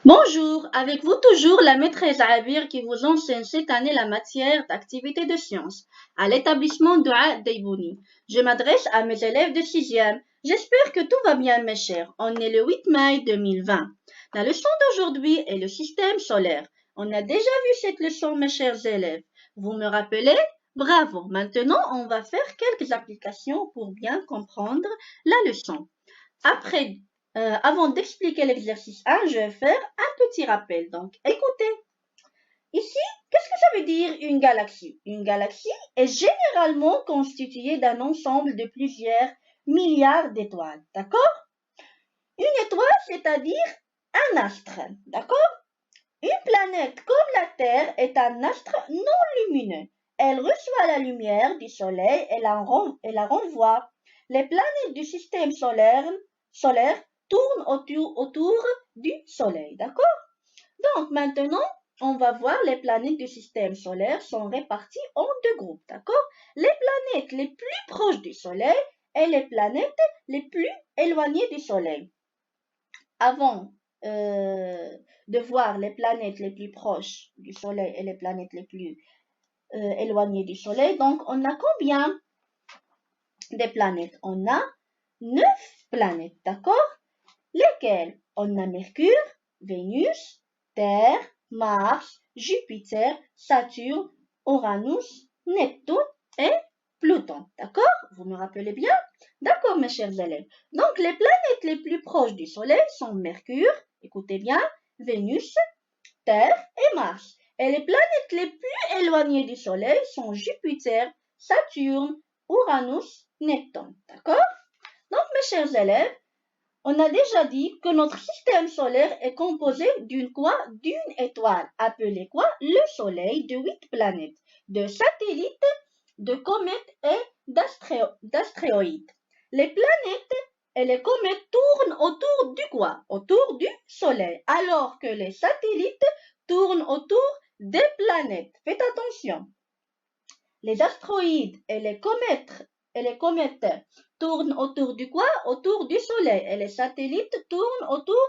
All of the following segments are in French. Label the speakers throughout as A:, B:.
A: Bonjour, avec vous toujours la maîtresse Abir qui vous enseigne cette année la matière d'activité de sciences à l'établissement Dua Deibouni. Je m'adresse à mes élèves de 6e. J'espère que tout va bien mes chers. On est le 8 mai 2020. La leçon d'aujourd'hui est le système solaire. On a déjà vu cette leçon mes chers élèves. Vous me rappelez? Bravo. Maintenant, on va faire quelques applications pour bien comprendre la leçon. Avant d'expliquer l'exercice 1, je vais faire un petit rappel. Donc, écoutez. Ici, qu'est-ce que ça veut dire une galaxie? Une galaxie est généralement constituée d'un ensemble de plusieurs milliards d'étoiles. D'accord? Une étoile, c'est-à-dire un astre. D'accord? Une planète comme la Terre est un astre non lumineux. Elle reçoit la lumière du Soleil et la renvoie. Les planètes du système solaire tournent autour du Soleil. D'accord? Donc maintenant, on va voir les planètes du système solaire sont réparties en deux groupes. D'accord? Les planètes les plus proches du Soleil et les planètes les plus éloignées du Soleil. Avant de voir les planètes les plus proches du Soleil et les planètes les plus éloignées du Soleil. Donc, on a combien de planètes? On a 9 planètes, d'accord? Lesquelles? On a Mercure, Vénus, Terre, Mars, Jupiter, Saturne, Uranus, Neptune et Pluton, d'accord? Vous me rappelez bien? D'accord, mes chers élèves. Donc, les planètes les plus proches du Soleil sont Mercure, écoutez bien, Vénus, Terre et Mars. Et les planètes les plus éloignées du Soleil sont Jupiter, Saturne, Uranus, Neptune. D'accord? Donc, mes chers élèves, on a déjà dit que notre système solaire est composé d'une étoile, appelée quoi? Le Soleil, de 8 planètes, de satellites, de comètes et d'astéroïdes. Les planètes et les comètes tournent autour du quoi? Autour du Soleil, alors que les satellites tournent autour des planètes. Faites attention. Les astéroïdes et les comètes tournent autour du quoi? Autour du Soleil. Et les satellites tournent autour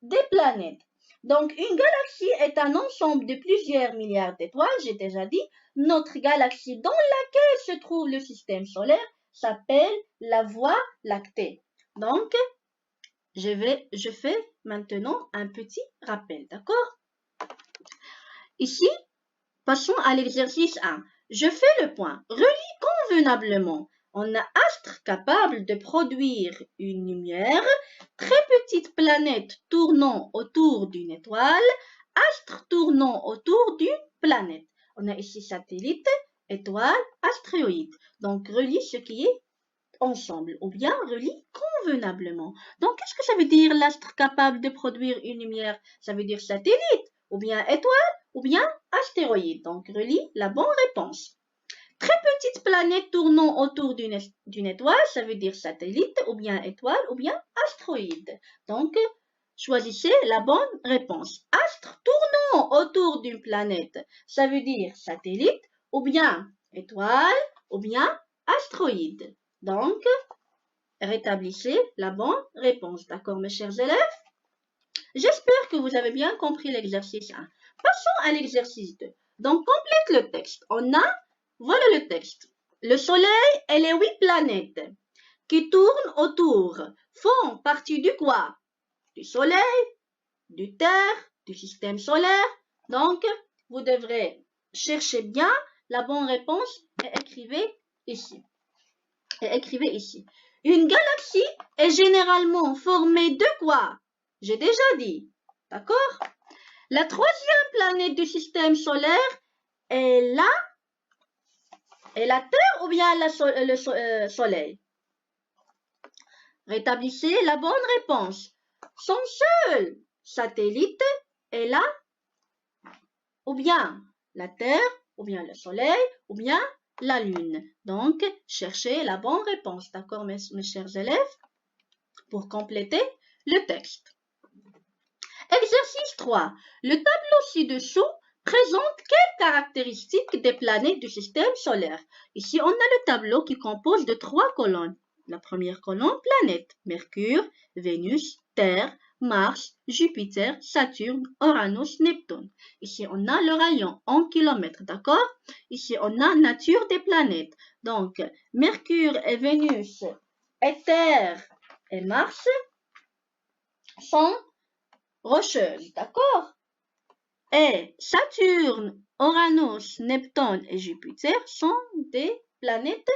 A: des planètes. Donc, une galaxie est un ensemble de plusieurs milliards d'étoiles, j'ai déjà dit. Notre galaxie dans laquelle se trouve le système solaire s'appelle la Voie lactée. Donc, je fais maintenant un petit rappel, d'accord? Ici, passons à l'exercice 1. Je fais le point. Relie convenablement. On a astre capable de produire une lumière, très petite planète tournant autour d'une étoile, astre tournant autour d'une planète. On a ici satellite, étoile, astéroïde. Donc, relie ce qui est ensemble ou bien relie convenablement. Donc, qu'est-ce que ça veut dire l'astre capable de produire une lumière? Ça veut dire satellite ou bien étoile ou bien astéroïde. Donc, relie la bonne réponse. Très petite planète tournant autour d'une étoile, ça veut dire satellite ou bien étoile ou bien astéroïde. Donc, choisissez la bonne réponse. Astre tournant autour d'une planète, ça veut dire satellite ou bien étoile ou bien astéroïde. Donc, rétablissez la bonne réponse. D'accord, mes chers élèves? J'espère que vous avez bien compris l'exercice 1. Passons à l'exercice 2. Donc, complète le texte. Voilà le texte. Le Soleil et les 8 planètes qui tournent autour font partie du quoi? Du Soleil, du Terre, du système solaire. Donc, vous devrez chercher bien la bonne réponse et écrivez ici. Une galaxie est généralement formée de quoi? J'ai déjà dit. D'accord? La troisième planète du système solaire est la Terre ou bien le Soleil? Rétablissez la bonne réponse. Son seul satellite est ou bien la Terre, ou bien le Soleil, ou bien la Lune. Donc, cherchez la bonne réponse. D'accord, mes chers élèves? Pour compléter le texte. Exercice 3. Le tableau ci-dessous présente quelles caractéristiques des planètes du système solaire? Ici, on a le tableau qui compose de 3 colonnes. La première colonne, planète, Mercure, Vénus, Terre, Mars, Jupiter, Saturne, Uranus, Neptune. Ici, on a le rayon en kilomètres, d'accord? Ici, on a nature des planètes. Donc, Mercure et Vénus et Terre et Mars sont rocheuses, d'accord? Et Saturne, Uranus, Neptune et Jupiter sont des planètes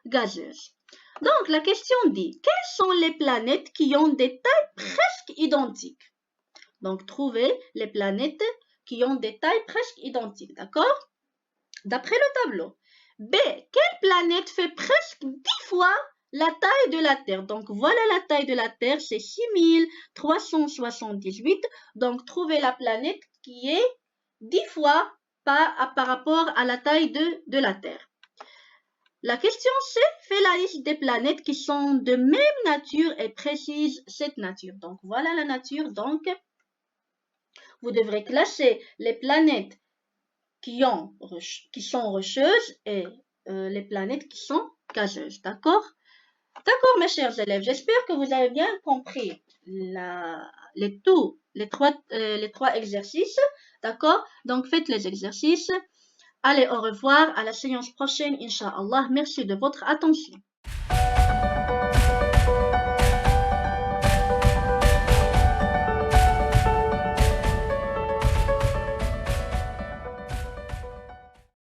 A: gazeuses. Donc, la question dit, quelles sont les planètes qui ont des tailles presque identiques? Donc, trouvez les planètes qui ont des tailles presque identiques, d'accord? D'après le tableau. B, quelle planète fait presque 10 fois la taille de la Terre? Donc, voilà la taille de la Terre, c'est 6378. Donc, trouvez la planète qui est 10 fois par rapport à la taille de la Terre. La question C, fait la liste des planètes qui sont de même nature et précise cette nature. Donc, voilà la nature. Donc, vous devrez classer les planètes qui sont rocheuses et les planètes qui sont gazeuses. D'accord? D'accord, mes chers élèves. J'espère que vous avez bien compris les trois exercices. D'accord? Donc, faites les exercices. Allez, au revoir. À la séance prochaine, Inch'Allah. Merci de votre attention.